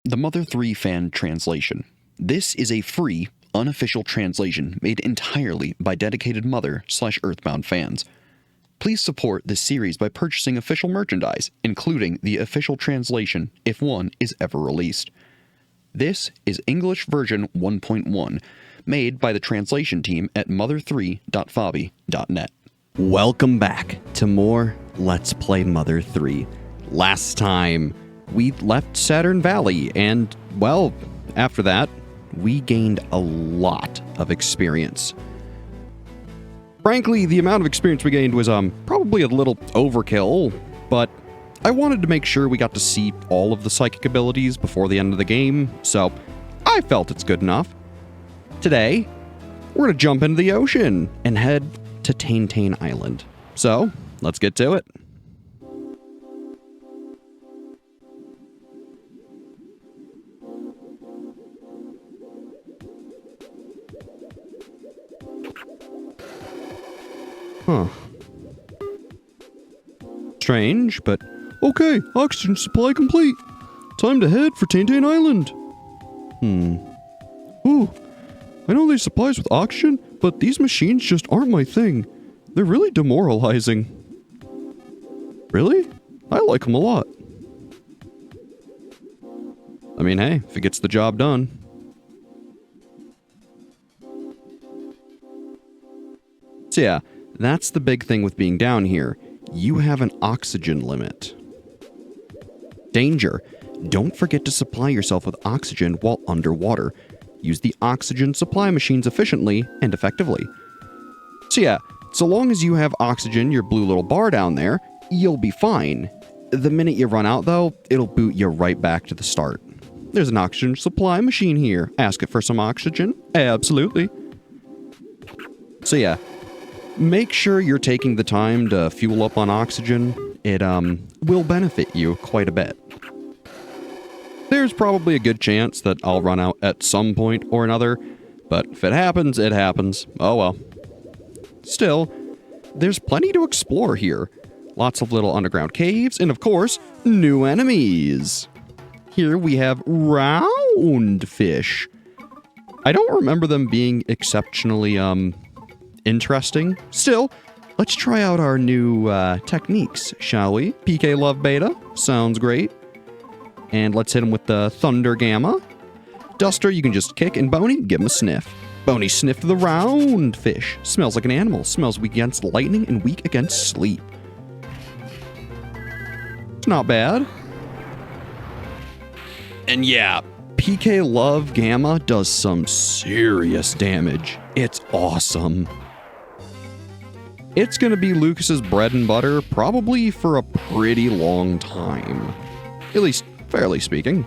The Mother 3 Fan Translation. This is a free, unofficial translation made entirely by dedicated Mother/Earthbound fans. Please support this series by purchasing official merchandise, including the official translation if one is ever released. This is English version 1.1, made by the translation team at mother3.fabi.net. Welcome back to more Let's Play Mother 3. Last time, we left Saturn Valley, and, well, after that, we gained a lot of experience. Frankly, the amount of experience we gained was probably a little overkill, but I wanted to make sure we got to see all of the psychic abilities before the end of the game, so I felt it's good enough. Today, we're going to jump into the ocean and head to Tane Island. So, let's get to it. Huh. Strange, but okay, oxygen supply complete. Time to head for Tane Island. Ooh, I know there's supplies with oxygen, but these machines just aren't my thing. They're really demoralizing. Really? I like them a lot. I mean, hey, if it gets the job done. So yeah, that's the big thing with being down here. You have an oxygen limit. Danger. Don't forget to supply yourself with oxygen while underwater. Use the oxygen supply machines efficiently and effectively. So yeah, so long as you have oxygen, your blue little bar down there, you'll be fine. The minute you run out though, it'll boot you right back to the start. There's an oxygen supply machine here. Ask it for some oxygen? Absolutely. So yeah, make sure you're taking the time to fuel up on oxygen. It will benefit you quite a bit. There's probably a good chance that I'll run out at some point or another, but if it happens, it happens. Oh well. Still, there's plenty to explore here. Lots of little underground caves, and of course, new enemies. Here we have round fish. I don't remember them being exceptionally, interesting. Still, let's try out our new techniques, shall we? PK Love Beta. Sounds great. And let's hit him with the Thunder Gamma. Duster, you can just kick, and Boney, give him a sniff. Boney sniffed the round fish. Smells like an animal. Smells weak against lightning and weak against sleep. It's not bad. And yeah, PK Love Gamma does some serious damage. It's awesome. It's gonna be Lucas's bread and butter probably for a pretty long time. At least, fairly speaking.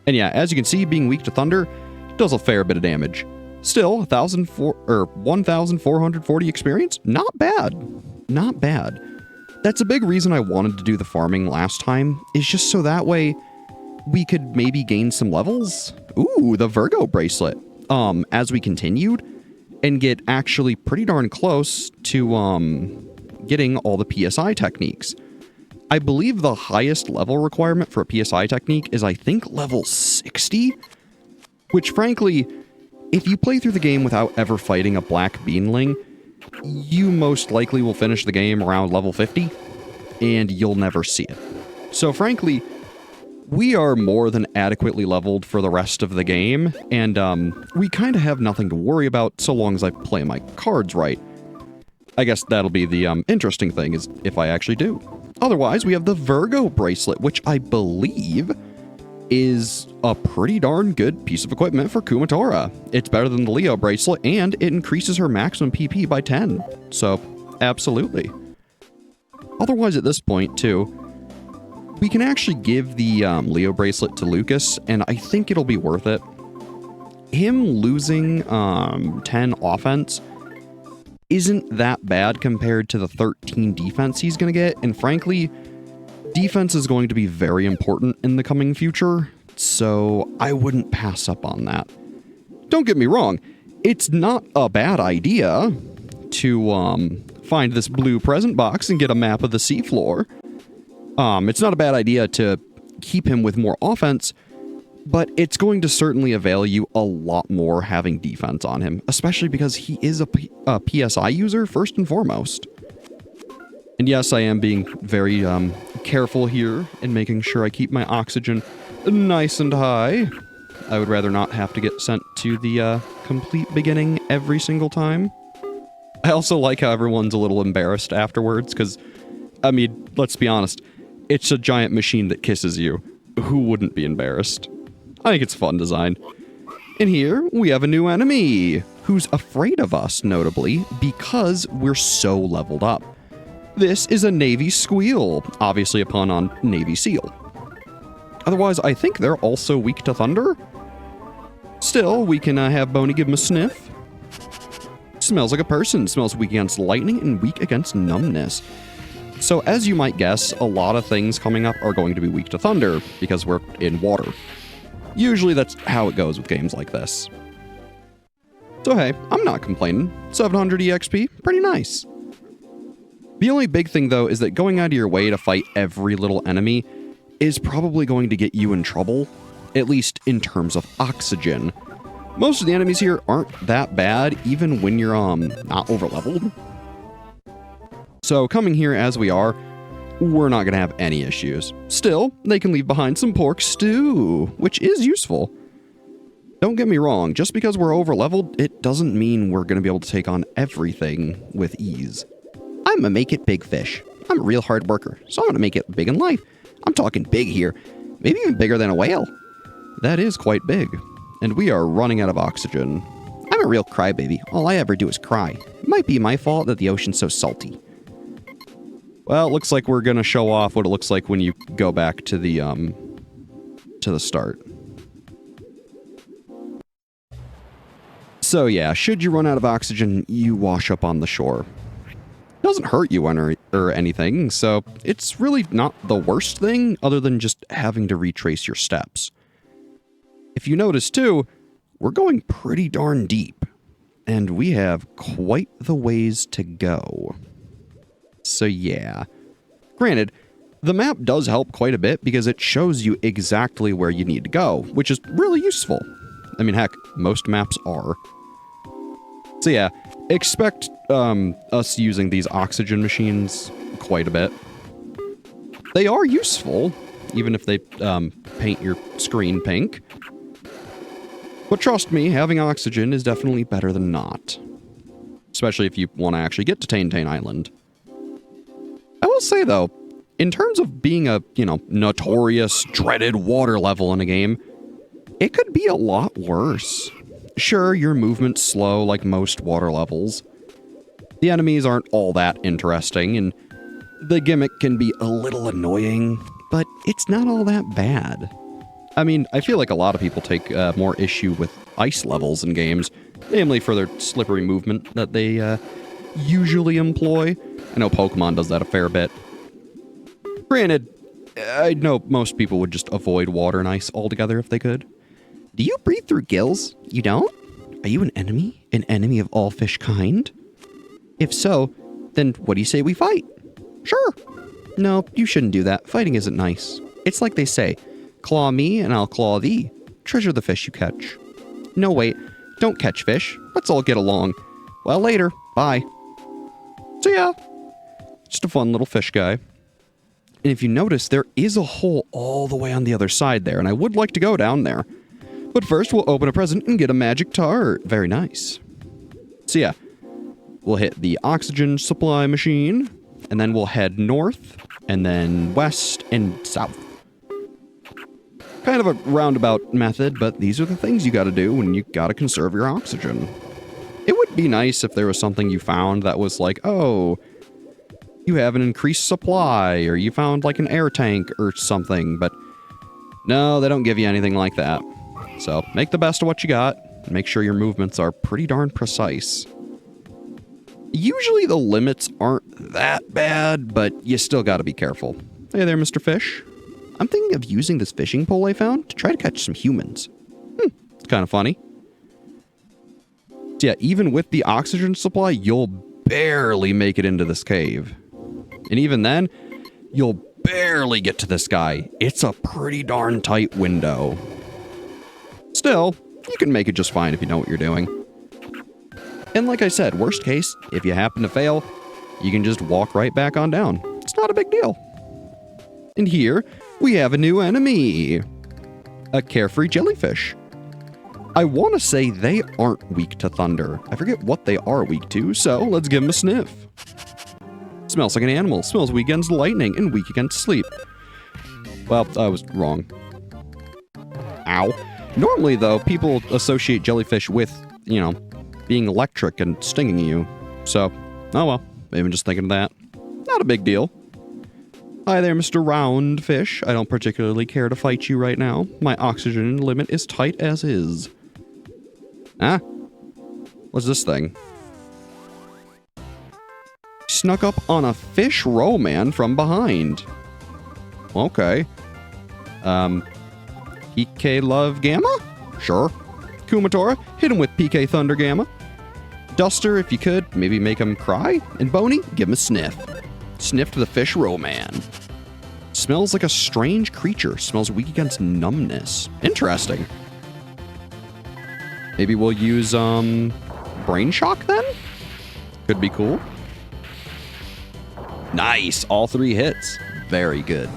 And yeah, as you can see, being weak to thunder does a fair bit of damage. Still, 1,440 experience? Not bad. Not bad. That's a big reason I wanted to do the farming last time, is just so that way we could maybe gain some levels. Ooh, the Virgo bracelet. As we continued, and get actually pretty darn close to getting all the PSI techniques. I believe the highest level requirement for a PSI technique is, I think, level 60, which frankly, if you play through the game without ever fighting a black beanling, you most likely will finish the game around level 50, and you'll never see it. So frankly, we are more than adequately leveled for the rest of the game, and we kind of have nothing to worry about so long as I play my cards right. I guess that'll be the interesting thing, is if I actually do. Otherwise, we have the Virgo bracelet, which I believe is a pretty darn good piece of equipment for Kumatora. It's better than the Leo bracelet, and it increases her maximum PP by 10. So, absolutely. Otherwise, at this point, too, we can actually give the Leo bracelet to Lucas, and I think it'll be worth it. Him losing 10 offense isn't that bad compared to the 13 defense he's going to get, and frankly, defense is going to be very important in the coming future, so I wouldn't pass up on that. Don't get me wrong, it's not a bad idea to find this blue present box and get a map of the seafloor. It's not a bad idea to keep him with more offense, But it's going to certainly avail you a lot more having defense on him, especially because he is a PSI user first and foremost. And yes, I am being very careful here in making sure I keep my oxygen nice and high. I would rather not have to get sent to the complete beginning every single time. I also like how everyone's a little embarrassed afterwards, because, I mean, let's be honest, it's a giant machine that kisses you. Who wouldn't be embarrassed? I think it's a fun design. And here, we have a new enemy, who's afraid of us, notably, because we're so leveled up. This is a Navy Squeal, obviously a pun on Navy SEAL. Otherwise, I think they're also weak to thunder. Still, we can have Boney give him a sniff. Smells like a person, smells weak against lightning and weak against numbness. So as you might guess, a lot of things coming up are going to be weak to thunder, because we're in water. Usually that's how it goes with games like this. So hey, I'm not complaining. 700 EXP, pretty nice. The only big thing though is that going out of your way to fight every little enemy is probably going to get you in trouble, at least in terms of oxygen. Most of the enemies here aren't that bad, even when you're not overleveled. So coming here as we are, we're not going to have any issues. Still, they can leave behind some pork stew, which is useful. Don't get me wrong, just because we're overleveled, it doesn't mean we're going to be able to take on everything with ease. I'm going to make it big fish. I'm a real hard worker, so I'm going to make it big in life. I'm talking big here, maybe even bigger than a whale. That is quite big, and we are running out of oxygen. I'm a real crybaby. All I ever do is cry. It might be my fault that the ocean's so salty. Well, it looks like we're going to show off what it looks like when you go back to the start. So yeah, should you run out of oxygen, you wash up on the shore. It doesn't hurt you or anything, so it's really not the worst thing other than just having to retrace your steps. If you notice too, we're going pretty darn deep, and we have quite the ways to go. So yeah. Granted, the map does help quite a bit because it shows you exactly where you need to go, which is really useful. I mean, heck, most maps are. So yeah, expect us using these oxygen machines quite a bit. They are useful, even if they paint your screen pink. But trust me, having oxygen is definitely better than not. Especially if you want to actually get to Tane Island. I will say though, in terms of being a, notorious, dreaded water level in a game, it could be a lot worse. Sure, your movement's slow like most water levels. The enemies aren't all that interesting, and the gimmick can be a little annoying, but it's not all that bad. I mean, I feel like a lot of people take more issue with ice levels in games, namely for their slippery movement that they usually employ. I know Pokemon does that a fair bit. Granted, I know most people would just avoid water and ice altogether if they could. Do you breathe through gills? You don't? Are you an enemy? An enemy of all fish kind? If so, then what do you say we fight? Sure. No, you shouldn't do that. Fighting isn't nice. It's like they say, claw me and I'll claw thee. Treasure the fish you catch. No, wait. Don't catch fish. Let's all get along. Well, later. Bye. So yeah, just a fun little fish guy. And if you notice, there is a hole all the way on the other side there, and I would like to go down there. But first, we'll open a present and get a magic tart. Very nice. So yeah, we'll hit the oxygen supply machine, and then we'll head north, and then west and south. Kind of a roundabout method, but these are the things you gotta do when you gotta conserve your oxygen. It would be nice if there was something you found that was like, oh, you have an increased supply, or you found like an air tank or something, but no, they don't give you anything like that. So make the best of what you got, and make sure your movements are pretty darn precise. Usually the limits aren't that bad, but you still gotta be careful. Hey there, Mr. Fish. I'm thinking of using this fishing pole I found to try to catch some humans. It's kind of funny. So yeah, even with the oxygen supply, you'll barely make it into this cave. And even then, you'll barely get to this guy. It's a pretty darn tight window. Still, you can make it just fine if you know what you're doing. And like I said, worst case, if you happen to fail, you can just walk right back on down. It's not a big deal. And here, we have a new enemy. A carefree jellyfish. I want to say they aren't weak to thunder. I forget what they are weak to, so let's give them a sniff. Smells like an animal. Smells weak against lightning and weak against sleep. Well, I was wrong. Ow. Normally, though, people associate jellyfish with, you know, being electric and stinging you. So, oh well. Maybe I'm just thinking of that. Not a big deal. Hi there, Mr. Roundfish. I don't particularly care to fight you right now. My oxygen limit is tight as is. Ah? What's this thing? Snuck up on a fish row man from behind. Okay. PK Love Gamma? Sure. Kumatora, hit him with PK Thunder Gamma. Duster, if you could, maybe make him cry. And Boney, give him a sniff. Sniff to the fish row man. Smells like a strange creature. Smells weak against numbness. Interesting. Maybe we'll use, Brain Shock then? Could be cool. Nice. All 3 hits. Very good.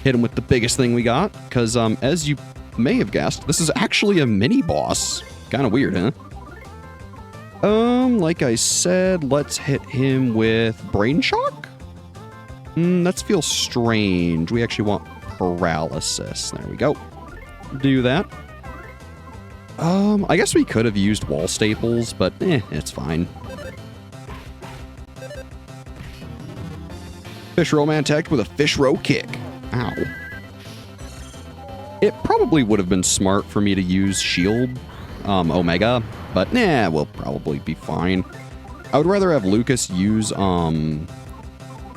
Hit him with the biggest thing we got. Because, as you may have guessed, this is actually a mini-boss. Kind of weird, huh? Like I said, let's hit him with Brain Shock? That feels strange. We actually want Paralysis. There we go. Do that. I guess we could have used Wall Staples, but it's fine. Fish Row Man attacked with a Fish Row Kick. Ow. It probably would have been smart for me to use Shield Omega, but we'll probably be fine. I would rather have Lucas use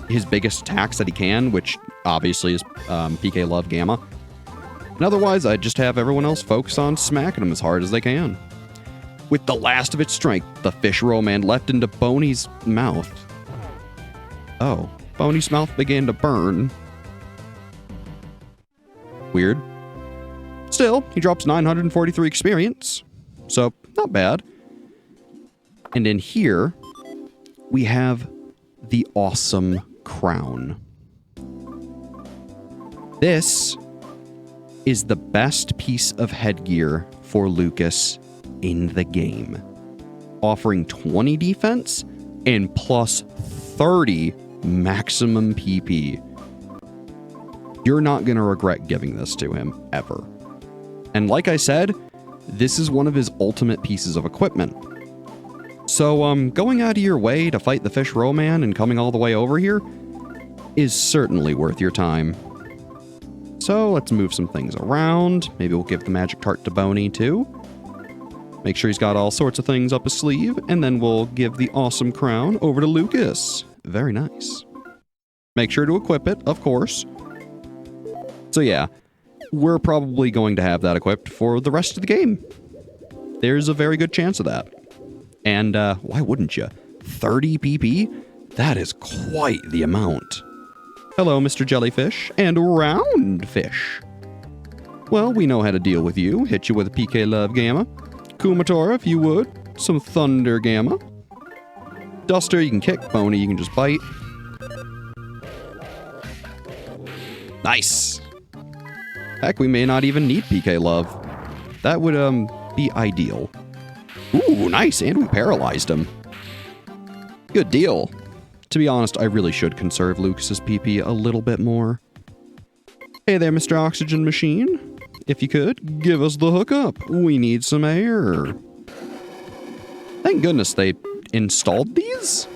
his biggest attacks that he can, which obviously is PK Love Gamma. And otherwise, I'd just have everyone else focus on smacking him as hard as they can. With the last of its strength, the Fish Row Man leapt into Boney's mouth. Oh, Boney's mouth began to burn. Weird. Still, he drops 943 experience. So, not bad. And in here, we have the awesome crown. This is the best piece of headgear for Lucas in the game. Offering 20 defense and plus 30 maximum PP. You're not going to regret giving this to him, ever. And like I said, this is one of his ultimate pieces of equipment. So, going out of your way to fight the Fish Row Man and coming all the way over here is certainly worth your time. So, let's move some things around. Maybe we'll give the Magic Tart to Boney, too. Make sure he's got all sorts of things up his sleeve, and then we'll give the awesome crown over to Lucas. Very nice. Make sure to equip it, of course. So yeah, we're probably going to have that equipped for the rest of the game. There's a very good chance of that. And why wouldn't you? 30 PP? That is quite the amount. Hello, Mr. Jellyfish and Roundfish. Well, we know how to deal with you. Hit you with a PK Love Gamma. Kumatora, if you would. Some Thunder Gamma. Duster, you can kick. Boney, you can just bite. Nice. Heck, we may not even need PK Love. That would, be ideal. Ooh, nice, and we paralyzed him. Good deal. To be honest, I really should conserve Lucas's PP a little bit more. Hey there, Mr. Oxygen Machine. If you could, give us the hookup. We need some air. Thank goodness they installed these?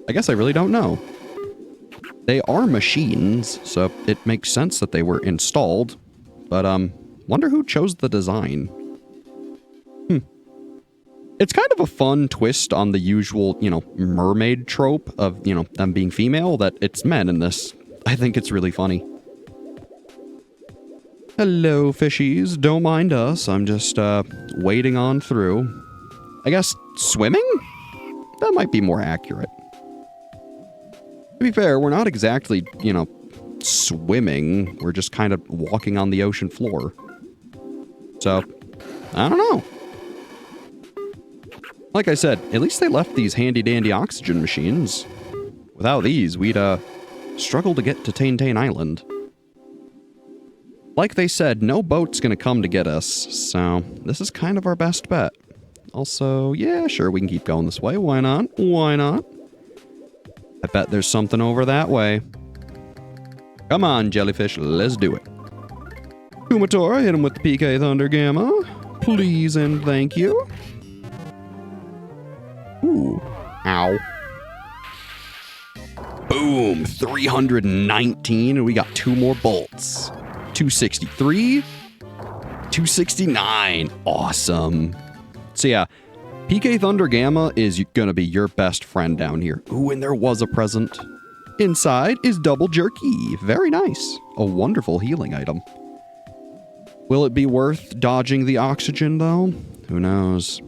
I guess I really don't know. They are machines, so it makes sense that they were installed. But, wonder who chose the design. It's kind of a fun twist on the usual, mermaid trope of, them being female, that it's men in this. I think it's really funny. Hello, fishies. Don't mind us. I'm just, wading on through. I guess swimming? That might be more accurate. To be fair, we're not exactly, swimming. We're just kind of walking on the ocean floor. So, I don't know. Like I said, at least they left these handy-dandy oxygen machines. Without these, we'd, struggle to get to Tain Island. Like they said, no boat's gonna come to get us, so this is kind of our best bet. Also, yeah, sure, we can keep going this way. Why not? Why not? I bet there's something over that way. Come on, jellyfish, let's do it. Kumatora, hit him with the PK Thunder Gamma. Please and thank you. Ooh. Ow. Boom, 319, and we got 2 more bolts. 263, 269. Awesome. So yeah, PK Thunder Gamma is gonna be your best friend down here. Ooh, and there was a present. Inside is Double Jerky. Very nice. A wonderful healing item. Will it be worth dodging the oxygen, though? Who knows?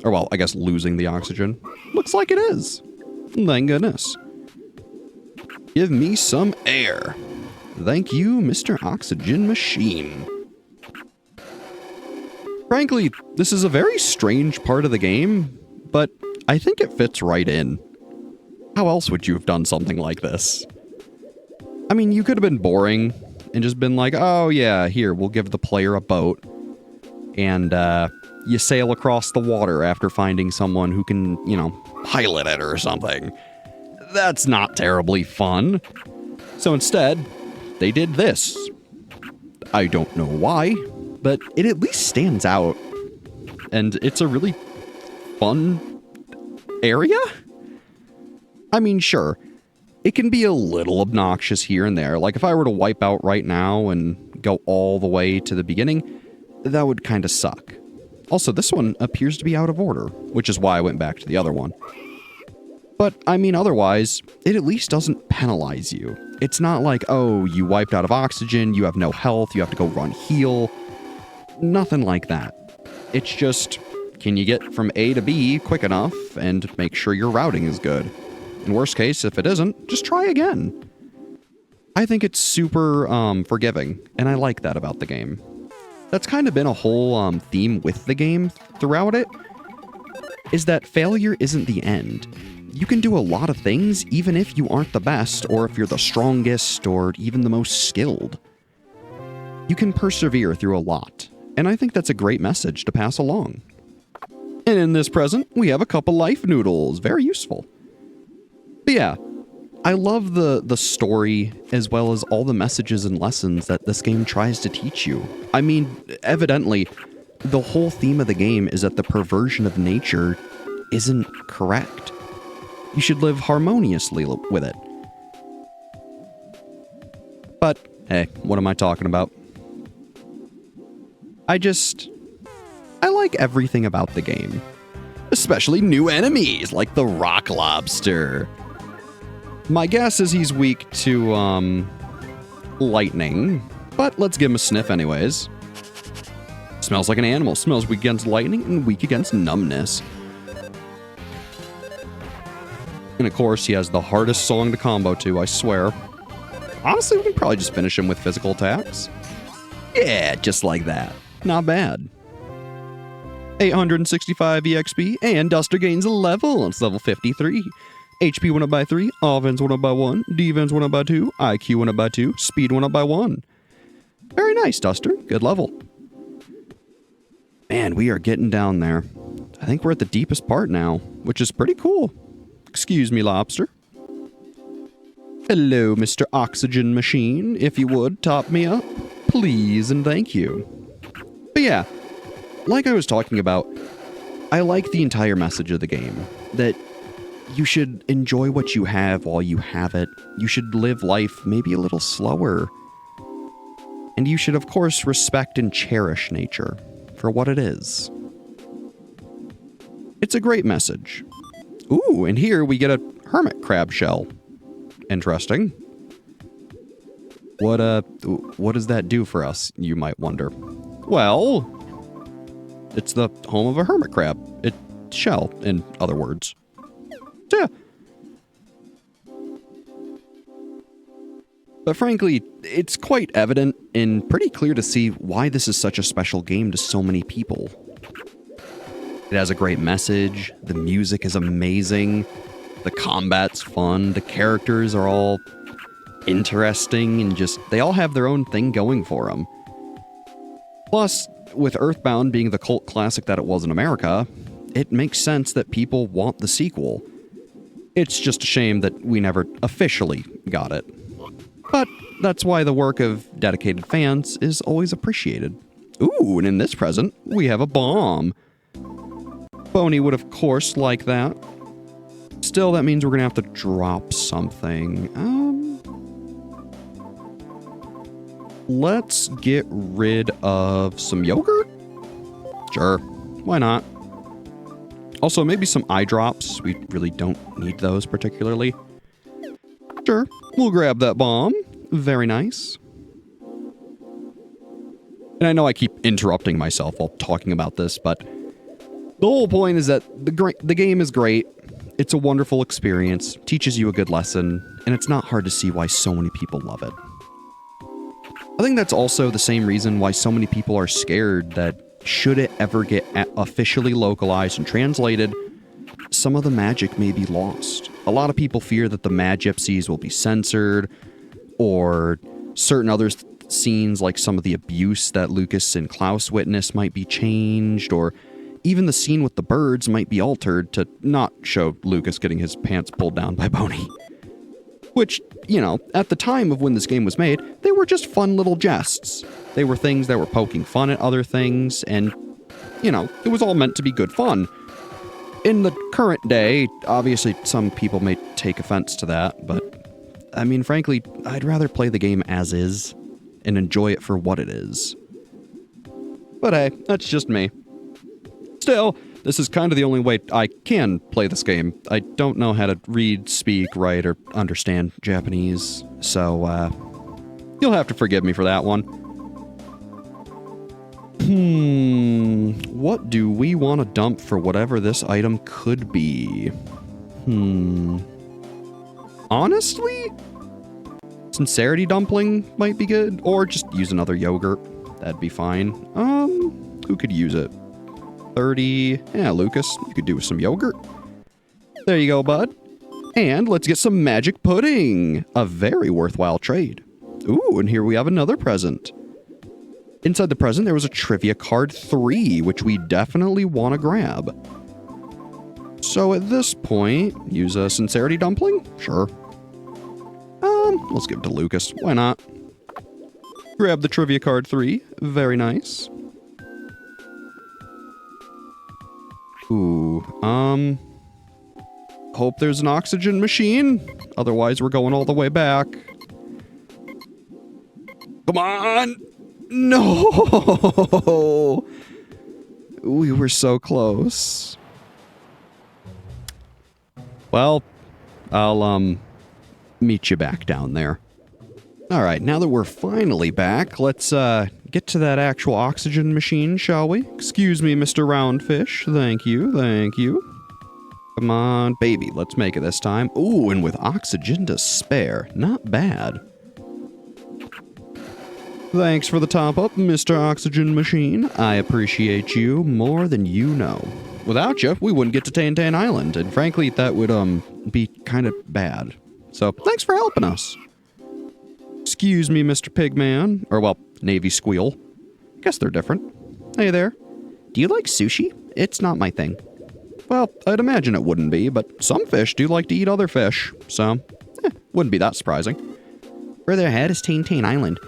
Or, well, I guess losing the oxygen. Looks like it is. Thank goodness. Give me some air. Thank you, Mr. Oxygen Machine. Frankly, this is a very strange part of the game, but I think it fits right in. How else would you have done something like this? I mean, you could have been boring and just been like, oh yeah, here, we'll give the player a boat. And, you sail across the water after finding someone who can, you know, pilot it or something. That's not terribly fun. So instead, they did this. I don't know why, but it at least stands out. And it's a really fun area? I mean, sure, it can be a little obnoxious here and there. Like, if I were to wipe out right now and go all the way to the beginning, that would kind of suck. Also, this one appears to be out of order, which is why I went back to the other one. But, I mean, otherwise, it at least doesn't penalize you. It's not like, oh, you wiped out of oxygen, you have no health, you have to go run heal. Nothing like that. It's just, can you get from A to B quick enough and make sure your routing is good? In worst case, if it isn't, just try again. I think it's super forgiving, and I like that about the game. That's kind of been a whole theme with the game throughout it, is that failure isn't the end. You can do a lot of things even if you aren't the best, or if you're the strongest, or even the most skilled. You can persevere through a lot, and I think that's a great message to pass along. And in this present, we have a couple life noodles, very useful. But yeah, I love the story as well as all the messages and lessons that this game tries to teach you. I mean, evidently, the whole theme of the game is that the perversion of nature isn't correct. You should live harmoniously with it. But, hey, what am I talking about? I like everything about the game. Especially new enemies, like the rock lobster. My guess is he's weak to, lightning. But let's give him a sniff anyways. Smells like an animal. Smells weak against lightning and weak against numbness. And of course, he has the hardest song to combo to, I swear. Honestly, we can probably just finish him with physical attacks. Yeah, just like that. Not bad. 865 EXP, and Duster gains a level. It's level 53. HP went up by 3, offense went up by 1, defense went up by 2, IQ went up by 2, speed went up by 1. Very nice, Duster. Good level. Man, we are getting down there. I think we're at the deepest part now, which is pretty cool. Excuse me, lobster. Hello, Mr. Oxygen Machine. If you would, top me up. Please and thank you. But yeah, like I was talking about, I like the entire message of the game. That you should enjoy what you have while you have it. You should live life maybe a little slower. And you should, of course, respect and cherish nature for what it is. It's a great message. Ooh, and here we get a hermit crab shell. Interesting. What does that do for us, you might wonder? Well, it's the home of a hermit crab. It's shell, in other words. So yeah. But frankly, it's quite evident and pretty clear to see why this is such a special game to so many people. It has a great message, the music is amazing, the combat's fun, the characters are all interesting, and just, they all have their own thing going for them. Plus, with Earthbound being the cult classic that it was in America, it makes sense that people want the sequel. It's just a shame that we never officially got it. But that's why the work of dedicated fans is always appreciated. Ooh, and in this present, we have a bomb. Boney would of course like that. Still, that means we're gonna have to drop something. Let's get rid of some yogurt? Sure, why not? Also, maybe some eye drops. We really don't need those particularly. Sure, we'll grab that bomb. Very nice. And I know I keep interrupting myself while talking about this, but the whole point is that the game is great. It's a wonderful experience, teaches you a good lesson, and it's not hard to see why so many people love it. I think that's also the same reason why so many people are scared that should it ever get officially localized and translated, some of the magic may be lost. A lot of people fear that the Mad Gypsies will be censored, or certain other scenes like some of the abuse that Lucas and Klaus witness might be changed, or even the scene with the birds might be altered to not show Lucas getting his pants pulled down by Boney. Which, you know, at the time of when this game was made, they were just fun little jests. They were things that were poking fun at other things, and, you know, it was all meant to be good fun. In the current day, obviously some people may take offense to that, but, I mean, frankly, I'd rather play the game as is and enjoy it for what it is. But hey, that's just me. Still, this is kind of the only way I can play this game. I don't know how to read, speak, write, or understand Japanese, so, you'll have to forgive me for that one. What do we want to dump for whatever this item could be? Honestly? Sincerity dumpling might be good, or just use another yogurt. That'd be fine. Who could use it? 30. Yeah, Lucas, you could do with some yogurt. There you go, bud. And let's get some magic pudding. A very worthwhile trade. Ooh, and here we have another present. Inside the present, there was a trivia card 3, which we definitely want to grab. So at this point, use a sincerity dumpling? Sure. Let's give it to Lucas. Why not? Grab the trivia card 3. Very nice. Ooh, hope there's an oxygen machine. Otherwise, we're going all the way back. Come on! No! We were so close. Well, I'll, meet you back down there. Alright, now that we're finally back, let's, get to that actual oxygen machine, shall we? Excuse me, Mr. Roundfish. Thank you, thank you. Come on, baby, let's make it this time. Ooh, and with oxygen to spare. Not bad. Thanks for the top-up, Mr. Oxygen Machine. I appreciate you more than you know. Without you, we wouldn't get to Tantan Island, and frankly, that would, be kind of bad. So, thanks for helping us. Excuse me, Mr. Pigman. Or, well, Navy Squeal. Guess they're different. Hey there. Do you like sushi? It's not my thing. Well, I'd imagine it wouldn't be, but some fish do like to eat other fish, so, wouldn't be that surprising. Further ahead is Tantan Island.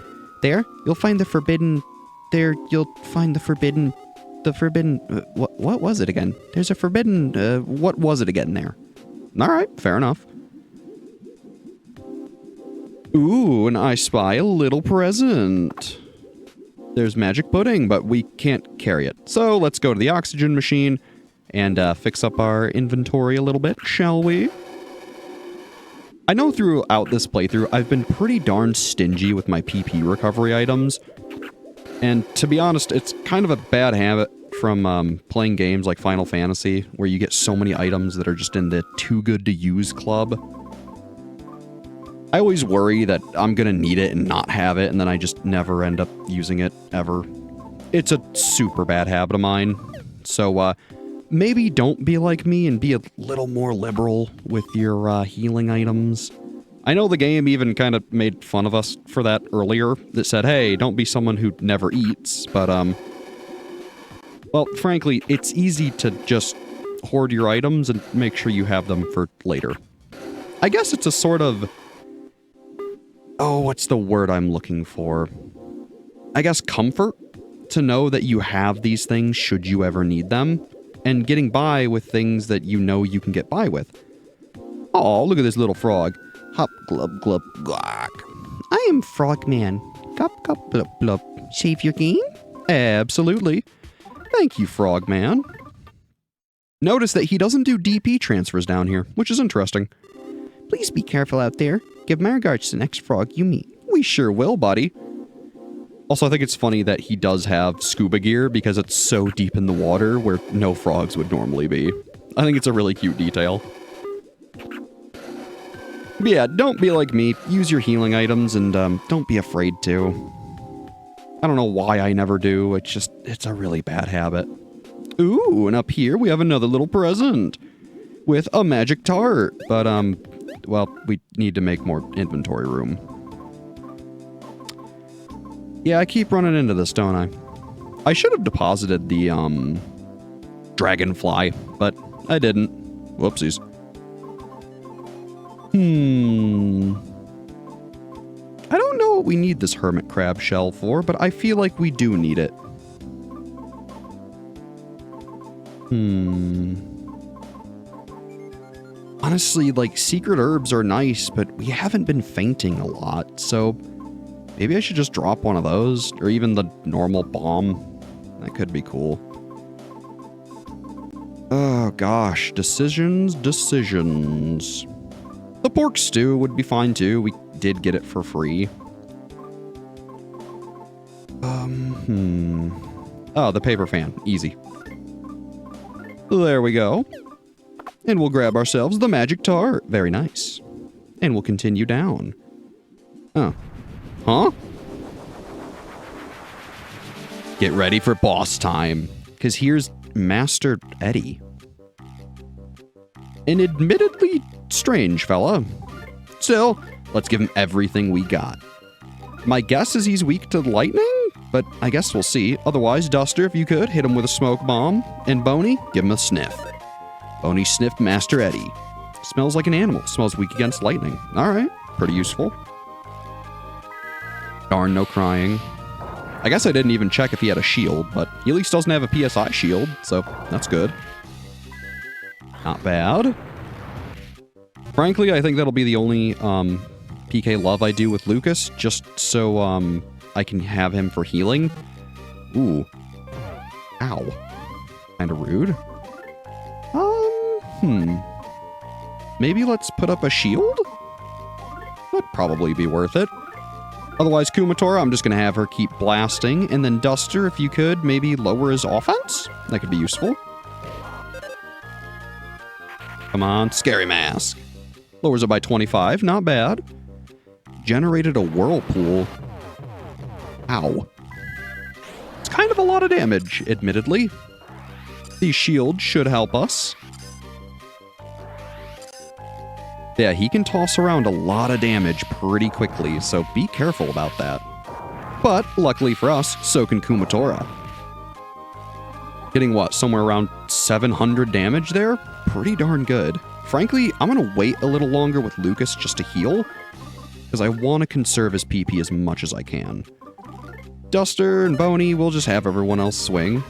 There, you'll find the forbidden... what was it again? There's a forbidden... what was it again there? Alright, fair enough. Ooh, and I spy a little present. There's magic pudding, but we can't carry it. So let's go to the oxygen machine and fix up our inventory a little bit, shall we? I know throughout this playthrough, I've been pretty darn stingy with my PP recovery items. And to be honest, it's kind of a bad habit from playing games like Final Fantasy, where you get so many items that are just in the too good to use club. I always worry that I'm gonna need it and not have it, and then I just never end up using it, ever. It's a super bad habit of mine. So, maybe don't be like me and be a little more liberal with your, healing items. I know the game even kind of made fun of us for that earlier, that said, hey, don't be someone who never eats, but, well, frankly, it's easy to just hoard your items and make sure you have them for later. I guess it's a sort of... Oh, what's the word I'm looking for? I guess comfort to know that you have these things should you ever need them, and getting by with things that you know you can get by with. Oh, look at this little frog. Hop, glub, glub, guac. I am Frogman. Gup, gup, blub, blub. Save your game? Absolutely. Thank you, Frogman. Notice that he doesn't do DP transfers down here, which is interesting. Please be careful out there. Give my regards to the next frog you meet. We sure will, buddy. Also, I think it's funny that he does have scuba gear because it's so deep in the water where no frogs would normally be. I think it's a really cute detail. But yeah, don't be like me. Use your healing items and don't be afraid to. I don't know why I never do. It's a really bad habit. Ooh, and up here we have another little present with a magic tart. But, well, we need to make more inventory room. Yeah, I keep running into this, don't I? I should have deposited the, dragonfly, but I didn't. Whoopsies. I don't know what we need this hermit crab shell for, but I feel like we do need it. Honestly, like, secret herbs are nice, but we haven't been fainting a lot, so maybe I should just drop one of those, or even the normal bomb. That could be cool. Oh gosh, decisions. The pork stew would be fine too. We did get it for free. Oh, the paper fan. Easy. There we go. And we'll grab ourselves the magic tart. Very nice. And we'll continue down. Oh. Huh? Get ready for boss time. Because here's Master Eddie. An admittedly strange fella. Still, let's give him everything we got. My guess is he's weak to lightning, but I guess we'll see. Otherwise, Duster, if you could, hit him with a smoke bomb. And Boney, give him a sniff. Boney sniffed Master Eddie. Smells like an animal. Smells weak against lightning. Alright, pretty useful. Darn, no crying. I guess I didn't even check if he had a shield, but he at least doesn't have a PSI shield, so that's good. Not bad. Frankly, I think that'll be the only PK love I do with Lucas, just so I can have him for healing. Ooh. Ow. Kinda rude. Maybe let's put up a shield? That'd probably be worth it. Otherwise, Kumatora, I'm just going to have her keep blasting. And then Duster, if you could, maybe lower his offense? That could be useful. Come on, Scary Mask. Lowers it by 25, not bad. Generated a whirlpool. Ow. It's kind of a lot of damage, admittedly. These shields should help us. Yeah, he can toss around a lot of damage pretty quickly, so be careful about that. But, luckily for us, so can Kumatora. Getting what, somewhere around 700 damage there? Pretty darn good. Frankly, I'm gonna wait a little longer with Lucas just to heal, because I want to conserve his PP as much as I can. Duster and Boney, we'll just have everyone else swing.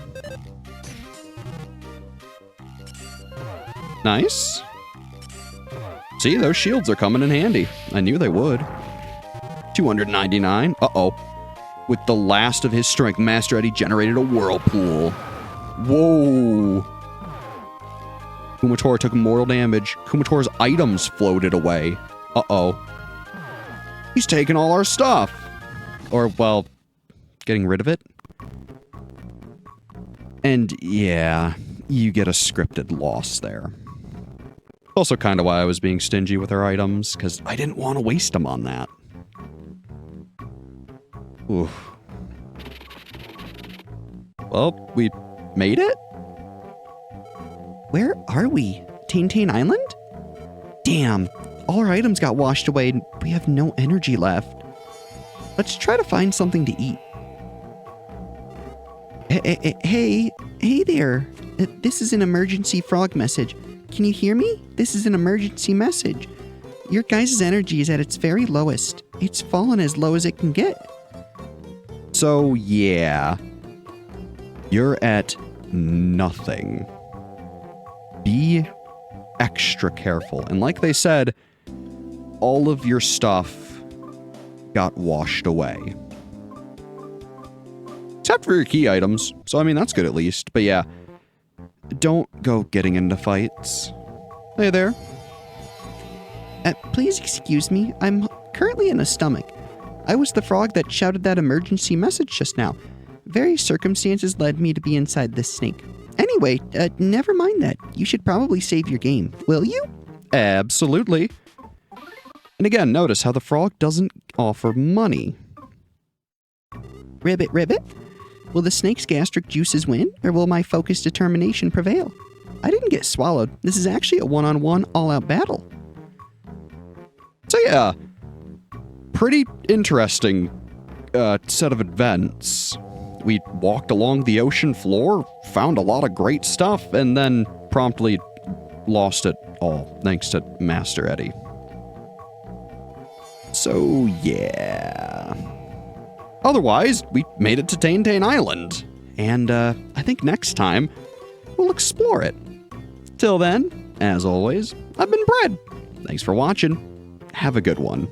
Nice. See, those shields are coming in handy. I knew they would. 299. Uh-oh. With the last of his strength, Master Eddie generated a whirlpool. Whoa. Kumatora took mortal damage. Kumatora's items floated away. Uh-oh. He's taking all our stuff. Or, well, getting rid of it. And, yeah, you get a scripted loss there. Also kind of why I was being stingy with our items, because I didn't want to waste them on that. Oof. Well, we made it? Where are we? Taintain Island? Damn, all our items got washed away and we have no energy left. Let's try to find something to eat. Hey there. This is an emergency frog message. Can you hear me? This is an emergency message. Your guys' energy is at its very lowest. It's fallen as low as it can get. So, yeah. You're at nothing. Be extra careful. And like they said, all of your stuff got washed away. Except for your key items. So, I mean, that's good at least. But yeah, don't go getting into fights. Hey there. Please excuse me. I'm currently in a stomach. I was the frog that shouted that emergency message just now. Various circumstances led me to be inside this snake. Anyway, never mind that. You should probably save your game, will you? Absolutely. And again, notice how the frog doesn't offer money. Ribbit, ribbit? Will the snake's gastric juices win, or will my focused determination prevail? I didn't get swallowed. This is actually a one-on-one, all-out battle. So yeah, pretty interesting set of events. We walked along the ocean floor, found a lot of great stuff, and then promptly lost it all, thanks to Master Eddie. So, yeah. Otherwise, we made it to Taintain Island, and I think next time, we'll explore it. Till then, as always, I've been Bread. Thanks for watching. Have a good one.